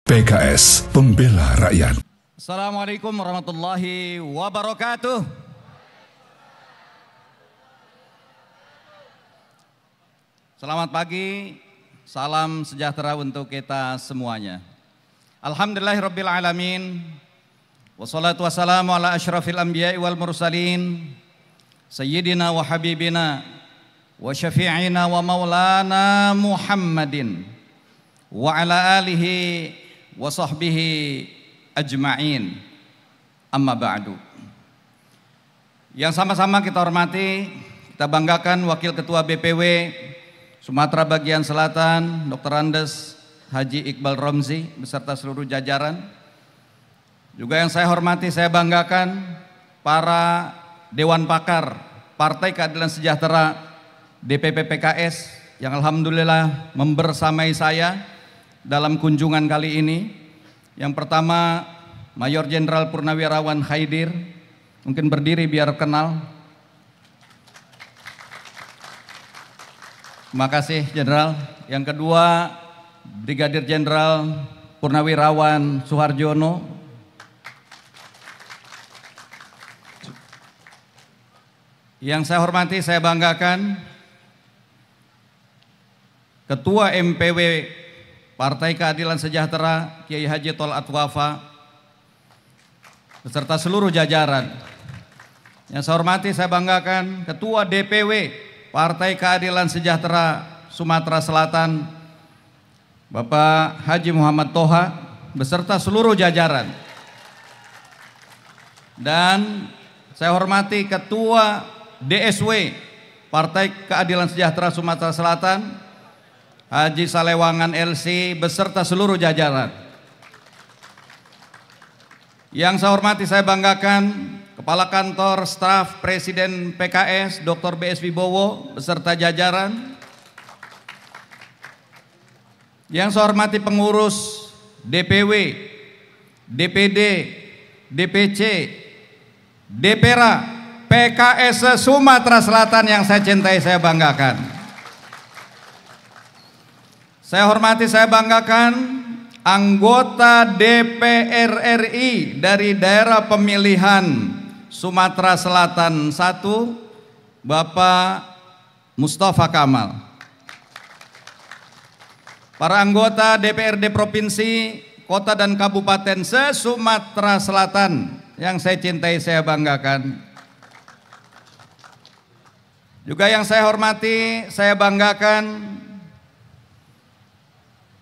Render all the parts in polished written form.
PKS Pembela Rakyat. Assalamualaikum warahmatullahi wabarakatuh. Selamat pagi, salam sejahtera untuk kita semuanya. Alhamdulillahirabbil alamin. Wassalatu wassalamu ala asyrafil anbiya'i wal mursalin. Sayyidina wa habibina wa syafi'ina wa maulana Muhammadin wa ala alihi wa sahbihi ajma'in. Amma ba'du. Yang sama-sama kita hormati, kita banggakan Wakil Ketua BPW Sumatera Bagian Selatan, Dr. Andes Haji Iqbal Romzi beserta seluruh jajaran. Juga yang saya hormati, saya banggakan para Dewan Pakar Partai Keadilan Sejahtera DPP PKS yang alhamdulillah membersamai saya dalam kunjungan kali ini. Yang pertama, Mayor Jenderal Purnawirawan Khaidir, mungkin berdiri biar kenal. Terima kasih Jenderal. Yang kedua, Brigadir Jenderal Purnawirawan Suharjono. Yang saya hormati, saya banggakan Ketua MPW Partai Keadilan Sejahtera Kiai Haji Tol'at Wafa beserta seluruh jajaran. Yang saya hormati, saya banggakan Ketua DPW Partai Keadilan Sejahtera Sumatera Selatan Bapak Haji Muhammad Toha beserta seluruh jajaran. Dan saya hormati Ketua DSW Partai Keadilan Sejahtera Sumatera Selatan Haji Salewangan LC beserta seluruh jajaran. Yang saya hormati, saya banggakan Kepala Kantor Staf Presiden PKS Dr. B.S. Wibowo beserta jajaran. Yang saya hormati pengurus DPW, DPD, DPC, DPRA PKS Sumatera Selatan yang saya cintai, saya banggakan. Saya hormati, saya banggakan anggota DPR RI dari daerah pemilihan Sumatera Selatan 1, Bapak Mustafa Kamal. Para anggota DPRD Provinsi, Kota dan Kabupaten se-Sumatera Selatan yang saya cintai, saya banggakan. Juga yang saya hormati, saya banggakan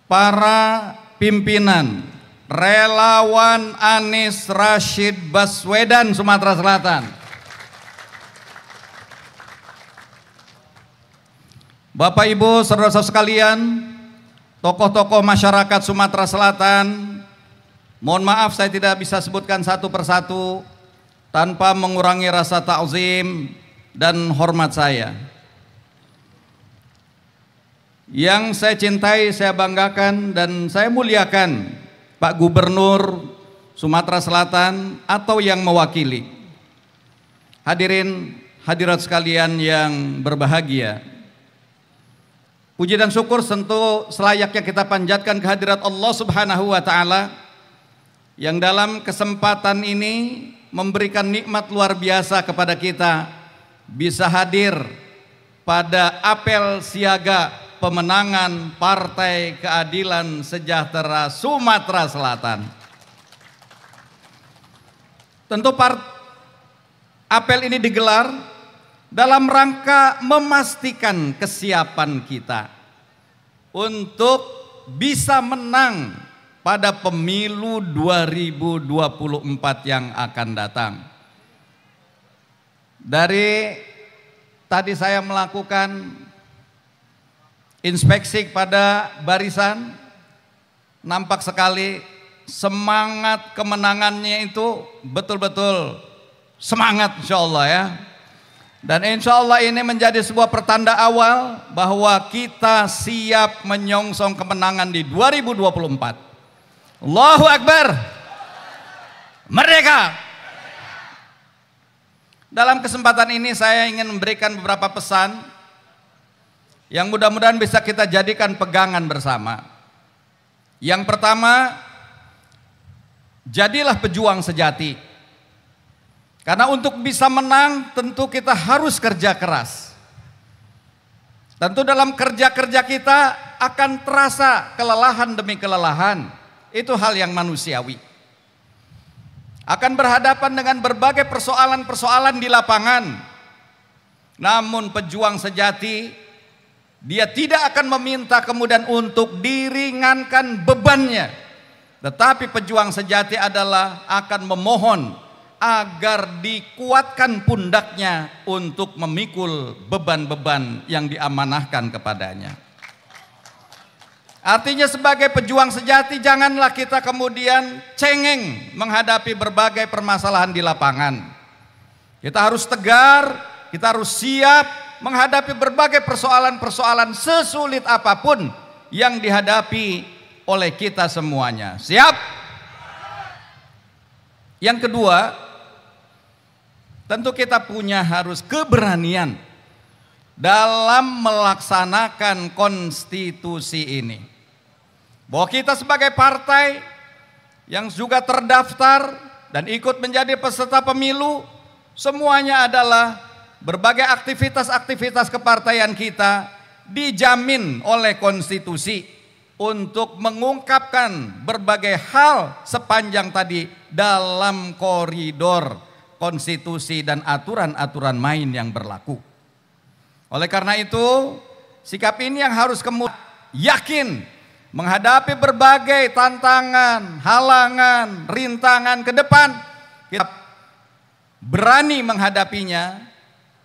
para pimpinan relawan Anies Rashid Baswedan Sumatera Selatan. Bapak Ibu saudara-saudara sekalian, tokoh-tokoh masyarakat Sumatera Selatan, mohon maaf saya tidak bisa sebutkan satu persatu tanpa mengurangi rasa ta'zim dan hormat saya. Yang saya cintai, saya banggakan dan saya muliakan Pak Gubernur Sumatera Selatan atau yang mewakili. Hadirin hadirat sekalian yang berbahagia, puji dan syukur tentu selayaknya kita panjatkan kehadirat Allah Subhanahu wa Ta'ala yang dalam kesempatan ini memberikan nikmat luar biasa kepada kita, bisa hadir pada apel siaga pemenangan Partai Keadilan Sejahtera Sumatera Selatan. Tentu apel ini digelar dalam rangka memastikan kesiapan kita untuk bisa menang pada pemilu 2024 yang akan datang. Dari tadi saya melakukan inspeksi pada barisan, nampak sekali semangat kemenangannya itu betul-betul semangat insya Allah ya. Dan insya Allah ini menjadi sebuah pertanda awal bahwa kita siap menyongsong kemenangan di 2024. Allahu Akbar, merdeka. Dalam kesempatan ini saya ingin memberikan beberapa pesan yang mudah-mudahan bisa kita jadikan pegangan bersama. Yang pertama, Jadilah pejuang sejati. Karena untuk bisa menang tentu kita harus kerja keras. Tentu dalam kerja-kerja kita akan terasa kelelahan demi kelelahan. Itu hal yang manusiawi. Akan berhadapan dengan berbagai persoalan-persoalan di lapangan. Namun pejuang sejati, dia tidak akan meminta kemudian untuk diringankan bebannya. Tetapi pejuang sejati adalah akan memohon agar dikuatkan pundaknya untuk memikul beban-beban yang diamanahkan kepadanya. Artinya sebagai pejuang sejati janganlah kita kemudian cengeng menghadapi berbagai permasalahan di lapangan. Kita harus tegar, kita harus siap menghadapi berbagai persoalan-persoalan sesulit apapun yang dihadapi oleh kita semuanya. Siap? Yang kedua, tentu kita harus keberanian dalam melaksanakan konstitusi ini. Bahwa kita sebagai partai yang juga terdaftar dan ikut menjadi peserta pemilu, semuanya adalah berbagai aktivitas-aktivitas kepartaian kita dijamin oleh konstitusi untuk mengungkapkan berbagai hal sepanjang tadi dalam koridor konstitusi dan aturan-aturan main yang berlaku. Oleh karena itu, sikap ini yang harus kemudian yakin menghadapi berbagai tantangan, halangan, rintangan ke depan, kita berani menghadapinya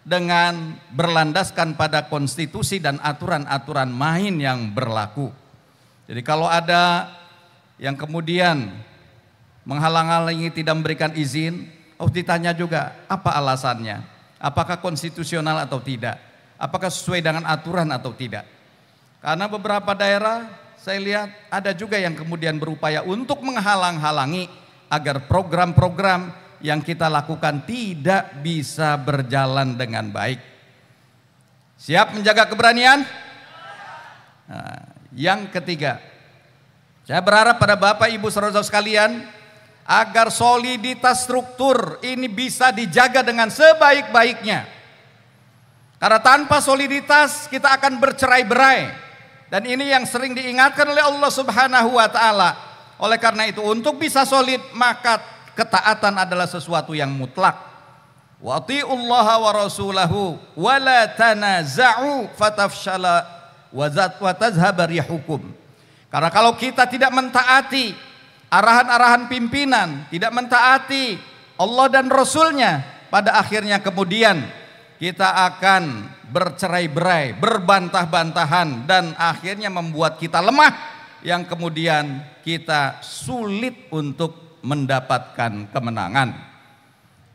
dengan berlandaskan pada konstitusi dan aturan-aturan main yang berlaku. Jadi kalau ada yang kemudian menghalang-halangi, tidak memberikan izin, harus ditanya juga apa alasannya, apakah konstitusional atau tidak, apakah sesuai dengan aturan atau tidak. Karena beberapa daerah saya lihat ada juga yang kemudian berupaya untuk menghalang-halangi agar program-program yang kita lakukan tidak bisa berjalan dengan baik. Siap menjaga keberanian? Nah, yang ketiga, saya berharap pada Bapak Ibu saudara-saudara sekalian agar soliditas struktur ini bisa dijaga dengan sebaik-baiknya. Karena tanpa soliditas kita akan bercerai-berai. Dan ini yang sering diingatkan oleh Allah Subhanahu wa Ta'ala. Oleh karena itu, untuk bisa solid, maka ketaatan adalah sesuatu yang mutlak. Wa atiullaha wa rasulahu wa la tanaza'u fatafshala wa tazhaba rihukum. Karena kalau kita tidak mentaati arahan-arahan pimpinan, tidak mentaati Allah dan Rasulnya, pada akhirnya kemudian kita akan bercerai-berai, berbantah-bantahan, dan akhirnya membuat kita lemah, yang kemudian kita sulit untuk mendapatkan kemenangan.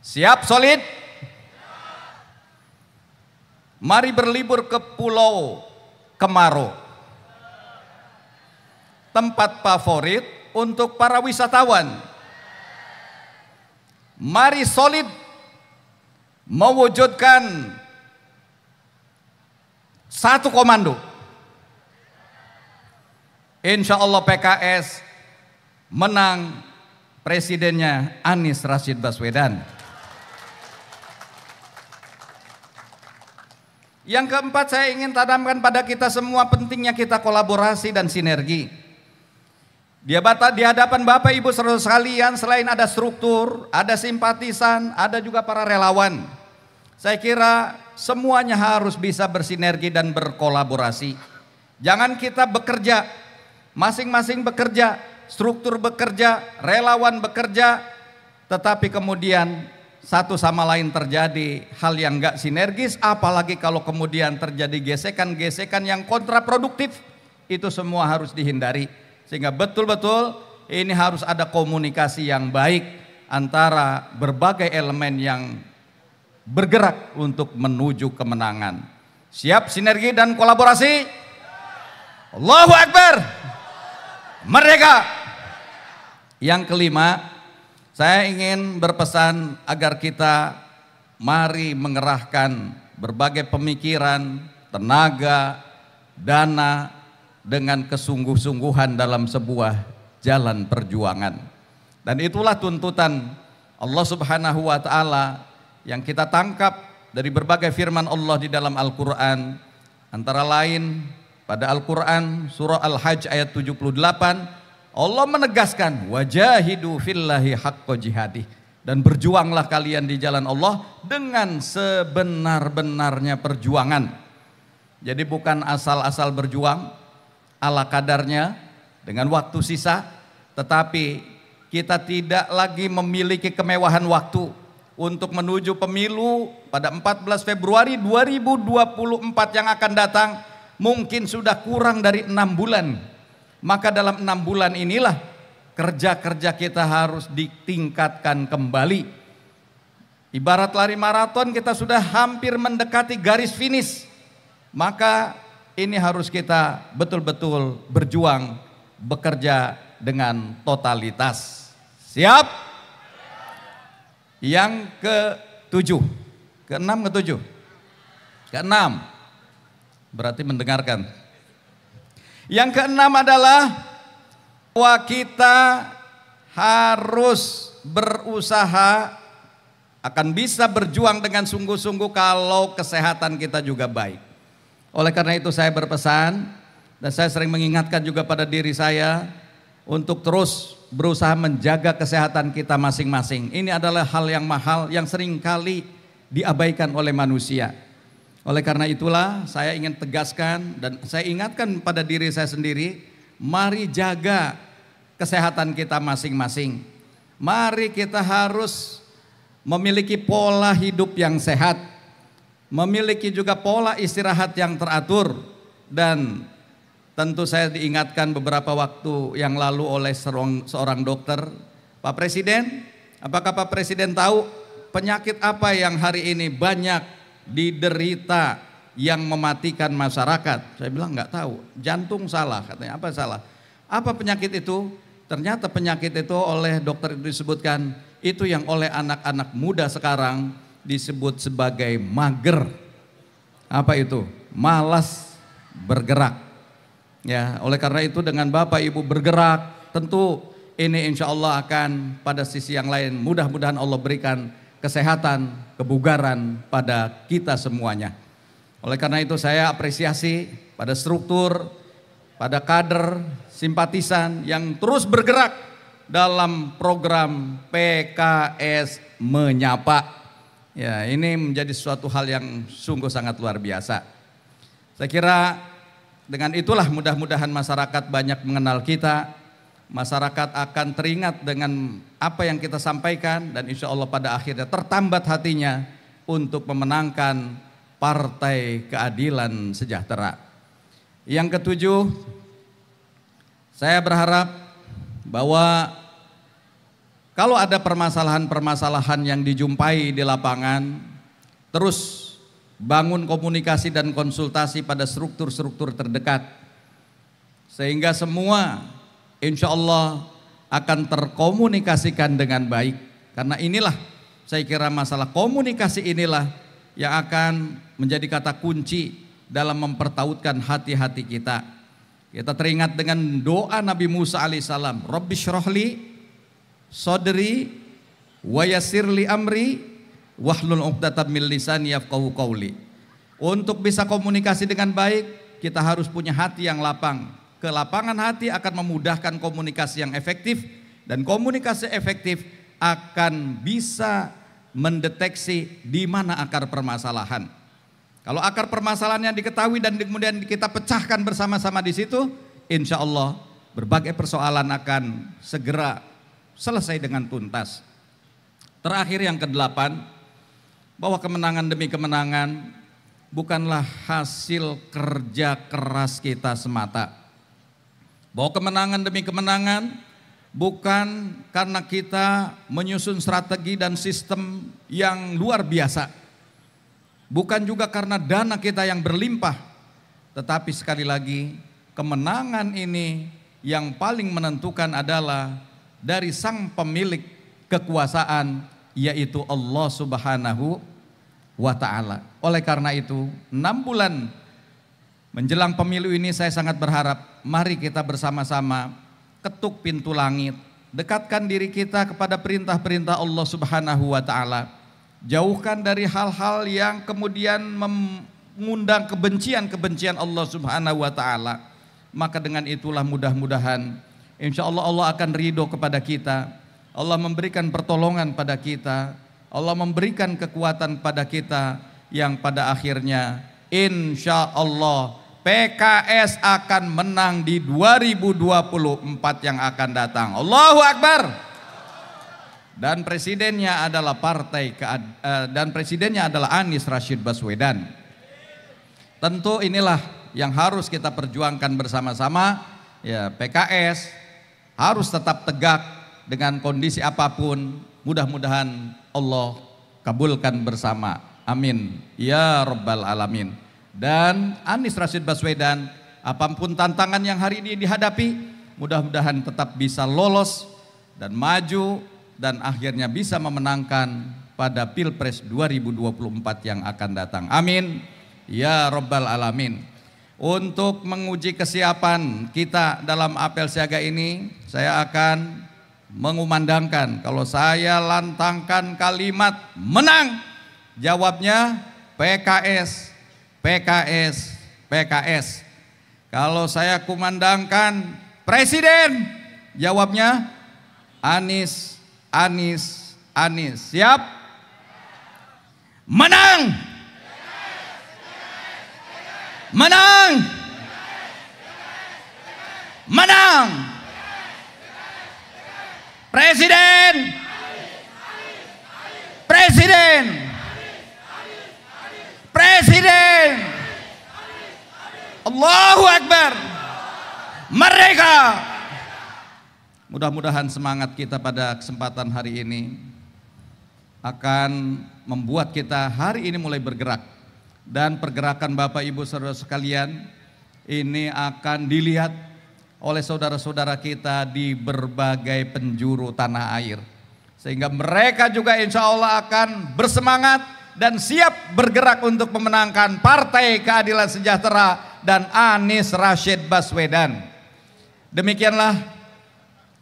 Siap solid? Mari berlibur ke Pulau Kemaro, tempat favorit untuk para wisatawan. Mari solid mewujudkan satu komando. Insya Allah PKS menang, presidennya Anies Rashid Baswedan. Yang keempat, saya ingin tanamkan pada kita semua pentingnya kita kolaborasi dan sinergi. Di hadapan Bapak Ibu saudara sekalian, selain ada struktur, ada simpatisan, ada juga para relawan. Saya kira semuanya harus bisa bersinergi dan berkolaborasi. Jangan kita bekerja, masing-masing bekerja, struktur bekerja, relawan bekerja, tetapi kemudian satu sama lain terjadi hal yang enggak sinergis, apalagi kalau kemudian terjadi gesekan-gesekan yang kontraproduktif. Itu semua harus dihindari. Sehingga betul-betul ini harus ada komunikasi yang baik antara berbagai elemen yang bergerak untuk menuju kemenangan. Siap sinergi dan kolaborasi? Allahu Akbar. Merdeka. Yang kelima, saya ingin berpesan agar kita mari mengerahkan berbagai pemikiran, tenaga, dana dengan kesungguh-sungguhan dalam sebuah jalan perjuangan. Dan itulah tuntutan Allah Subhanahu wa taala yang kita tangkap dari berbagai firman Allah di dalam Al-Qur'an. Antara lain pada Al-Qur'an surah Al-Hajj ayat 78, Allah menegaskan wajahidu fillahi haqqa jihadih, dan berjuanglah kalian di jalan Allah dengan sebenar-benarnya perjuangan. Jadi bukan asal-asal berjuang ala kadarnya dengan waktu sisa, tetapi kita tidak lagi memiliki kemewahan waktu untuk menuju pemilu pada 14 Februari 2024 yang akan datang. Mungkin sudah kurang dari 6 bulan. Maka dalam 6 bulan inilah kerja-kerja kita harus ditingkatkan kembali. Ibarat lari maraton, kita sudah hampir mendekati garis finish. Maka ini harus kita betul-betul berjuang, bekerja dengan totalitas. Siap? Yang ke-7, ke-6, ke-7, ke-6, berarti mendengarkan. Yang ke-6 adalah bahwa kita harus berusaha, akan bisa berjuang dengan sungguh-sungguh kalau kesehatan kita juga baik. Oleh karena itu saya berpesan, dan saya sering mengingatkan juga pada diri saya untuk terus berusaha menjaga kesehatan kita masing-masing. Ini adalah hal yang mahal yang seringkali diabaikan oleh manusia. Oleh karena itulah saya ingin tegaskan dan saya ingatkan pada diri saya sendiri, mari jaga kesehatan kita masing-masing. Mari kita harus memiliki pola hidup yang sehat, memiliki juga pola istirahat yang teratur. Dan tentu saya diingatkan beberapa waktu yang lalu oleh seorang dokter, Pak Presiden, apakah Pak Presiden tahu penyakit apa yang hari ini banyak diderita yang mematikan masyarakat? Saya bilang nggak tahu. Jantung salah katanya. Apa salah? Apa penyakit itu? Ternyata penyakit itu oleh dokter itu disebutkan, itu yang oleh anak-anak muda sekarang disebut sebagai mager. Apa itu? Malas bergerak. Ya, oleh karena itu dengan Bapak Ibu bergerak, tentu ini insya Allah akan pada sisi yang lain mudah-mudahan Allah berikan kesehatan, kebugaran pada kita semuanya. Oleh karena itu saya apresiasi pada struktur, pada kader, simpatisan yang terus bergerak dalam program PKS Menyapa. Ya, ini menjadi suatu hal yang sungguh sangat luar biasa. Saya kira dengan itulah mudah-mudahan masyarakat banyak mengenal kita, masyarakat akan teringat dengan apa yang kita sampaikan, dan insya Allah pada akhirnya tertambat hatinya untuk memenangkan Partai Keadilan Sejahtera. Yang ke-7, saya berharap bahwa kalau ada permasalahan-permasalahan yang dijumpai di lapangan, terus bangun komunikasi dan konsultasi pada struktur-struktur terdekat, sehingga semua insya Allah akan terkomunikasikan dengan baik. Karena inilah saya kira masalah komunikasi inilah yang akan menjadi kata kunci dalam mempertautkan hati-hati kita. Kita teringat dengan doa Nabi Musa alaihissalam, Rabbi syrahli sodri wa yassirli amri wahlul 'uqdatam min lisani yafqahu qawli. Untuk bisa komunikasi dengan baik, kita harus punya hati yang lapang. Kelapangan hati akan memudahkan komunikasi yang efektif, dan komunikasi efektif akan bisa mendeteksi di mana akar permasalahan. Kalau akar permasalahannya diketahui dan kemudian kita pecahkan bersama-sama di situ, insya Allah berbagai persoalan akan segera selesai dengan tuntas. Terakhir yang ke-8, bahwa kemenangan demi kemenangan bukanlah hasil kerja keras kita semata. Bahwa kemenangan demi kemenangan bukan karena kita menyusun strategi dan sistem yang luar biasa. Bukan juga karena dana kita yang berlimpah. Tetapi sekali lagi, kemenangan ini yang paling menentukan adalah dari sang pemilik kekuasaan, yaitu Allah Subhanahu wa ta'ala. Oleh karena itu 6 bulan menjelang pemilu ini saya sangat berharap mari kita bersama-sama ketuk pintu langit, dekatkan diri kita kepada perintah-perintah Allah Subhanahu wa taala. Jauhkan dari hal-hal yang kemudian mengundang kebencian-kebencian Allah Subhanahu wa taala. Maka dengan itulah mudah-mudahan insya Allah Allah akan ridho kepada kita. Allah memberikan pertolongan pada kita. Allah memberikan kekuatan pada kita yang pada akhirnya insya Allah PKS akan menang di 2024 yang akan datang. Allahu Akbar. Dan presidennya adalah presidennya adalah Anies Rashid Baswedan. Tentu inilah yang harus kita perjuangkan bersama-sama. Ya, PKS harus tetap tegak dengan kondisi apapun. Mudah-mudahan Allah kabulkan bersama. Amin ya rabbal alamin. Dan Anies Rashid Baswedan, apapun tantangan yang hari ini dihadapi, mudah-mudahan tetap bisa lolos dan maju dan akhirnya bisa memenangkan pada Pilpres 2024 yang akan datang. Amin ya rabbal alamin. Untuk menguji kesiapan kita dalam apel siaga ini, saya akan mengumandangkan kalau saya lantangkan kalimat menang, jawabnya PKS. PKS, PKS. Kalau saya kumandangkan presiden, jawabnya Anies, Anies, Anies. Siap? Menang! Menang! Menang! Presiden! Presiden! Presiden. Allahu Akbar. Merdeka. Mudah-mudahan semangat kita pada kesempatan hari ini akan membuat kita hari ini mulai bergerak. Dan pergerakan Bapak Ibu saudara sekalian ini akan dilihat oleh saudara-saudara kita di berbagai penjuru tanah air. Sehingga mereka juga insya Allah akan bersemangat dan siap bergerak untuk memenangkan Partai Keadilan Sejahtera dan Anies Rashid Baswedan. Demikianlah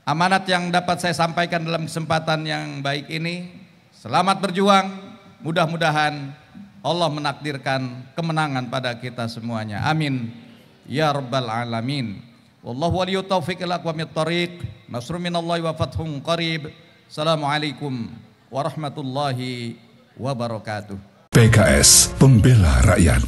amanat yang dapat saya sampaikan dalam kesempatan yang baik ini. Selamat berjuang, mudah-mudahan Allah menakdirkan kemenangan pada kita semuanya. Amin ya rabbal alamin. Wallahu waliyut taufiq ila aqwamit thariq. Nasrun minallahi wa fathun qarib. Assalamualaikum warahmatullahi wabarakatuh. PKS, pembela rakyat.